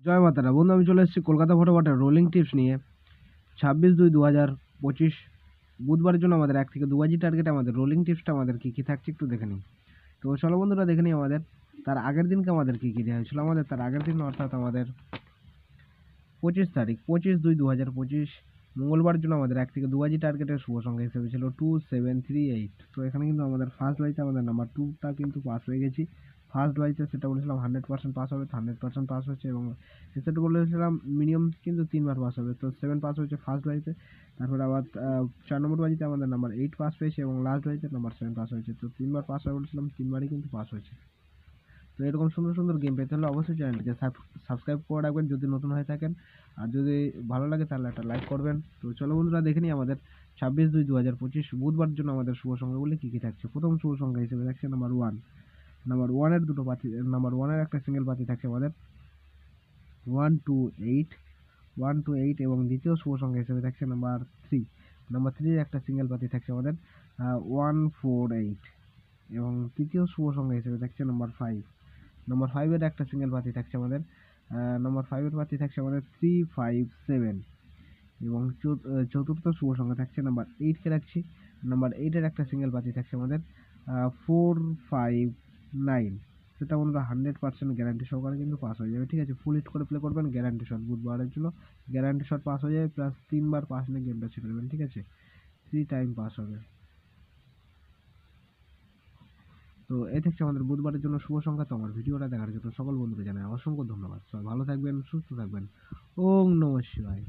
জয় মাতারা বন্ধু, আমি চলে এসেছি কলকাতা ফটোফটের রোলিং টিপস নিয়ে। 26/2/2025 বুধবারের জন্য আমাদের 1 থেকে 2 কেজি টার্গেটে আমাদের রোলিং টিপসটা আমাদের কী কী থাকছে একটু দেখে নিই। তো চলো বন্ধুরা দেখে নিই আমাদের তার আগের দিনকে আমাদের কী কী দেওয়া হয়েছিল। আমাদের তার আগের দিন অর্থাৎ আমাদের 25 তারিখ 25/2/2025 মঙ্গলবারের জন্য আমাদের 1 থেকে 2 কেজি টার্গেটের শুভ সংখ্যা হিসেবে ছিল 2738। তো এখানে কিন্তু আমাদের ফার্স্ট বাইতে আমাদের নাম্বার 2টা কিন্তু পাস হয়ে গেছি। ফার্স্ট বাইতে সেটা বলেছিলাম 100% পাস হবে, 100% পাস হয়েছে। এবং সেটা বলেছিলাম মিনিমাম কিন্তু 3বার পাস হবে, তো 7 পাস হয়েছে ফার্স্ট বাইতে। তারপরে আবার 4 নম্বর বাজিতে আমাদের নাম্বার 8 পাস পেয়েছে এবং লাস্ট বাইতে নাম্বার 7 পাস হয়েছে। তো 3বার পাস হবে বলেছিলাম, 3বারই কিন্তু পাস হয়েছে। তো এরকম সুন্দর সুন্দর গেম পেতে হলে অবশ্যই চ্যানেলটিকে সাবস্ক্রাইব করে রাখবেন যদি নতুন হয়ে থাকেন, আর যদি ভালো লাগে তাহলে একটা লাইক করবেন। তো চলো বন্ধুরা দেখে নিই আমাদের 26/2/2025 বুধবার জন্য আমাদের শুভ সংখ্যাগুলি কী কী থাকছে। প্রথম শুভ সংখ্যা হিসেবে থাকছে নাম্বার 1। নাম্বার 1-এর দুটো পাতি, নাম্বার 1-এর একটা সিঙ্গেল পাতি থাকছে আমাদের 128 128 এবং দ্বিতীয় শুভ সংখ্যা হিসেবে থাকছে নাম্বার 3। নাম্বার 3-এর একটা সিঙ্গেল পাতি থাকছে আমাদের 148 এবং তৃতীয় শুভ সংখ্যা হিসেবে থাকছে নাম্বার 5। নাম্বার 5-এর একটা সিঙ্গেল পাতি থাকছে আমাদের নাম্বার 5-এর পাতি থাকছে আমাদের 357 এবং চতুর্থ শুভ সংখ্যা থাকছে নাম্বার 8-কে রাখছি। নাম্বার 8-এর একটা সিঙ্গেল পাতি থাকছে আমাদের 459। সেটা বন্ধুরা 100% গ্যারান্টি সহকারে কিন্তু পাস হয়ে যাবে, ঠিক আছে। ফুল হিট করে প্লে করবেন, গ্যারান্টি শট বুধবারের জন্য গ্যারান্টি শট পাস হয়ে যাবে, প্লাস 3বার পাস নিয়ে গেমটা ছেড়ে দেবেন, ঠিক আছে। 3 টাইম পাস হবে। তো এই থাকছে আমাদের বুধবারের জন্য শুভ সংখ্যা। তো আমার ভিডিওটা দেখার জন্য সকল বন্ধুকে জানাই অসংখ্য ধন্যবাদ। সবাই ভালো থাকবেন, সুস্থ থাকবেন। ওম নমঃ শিবায়।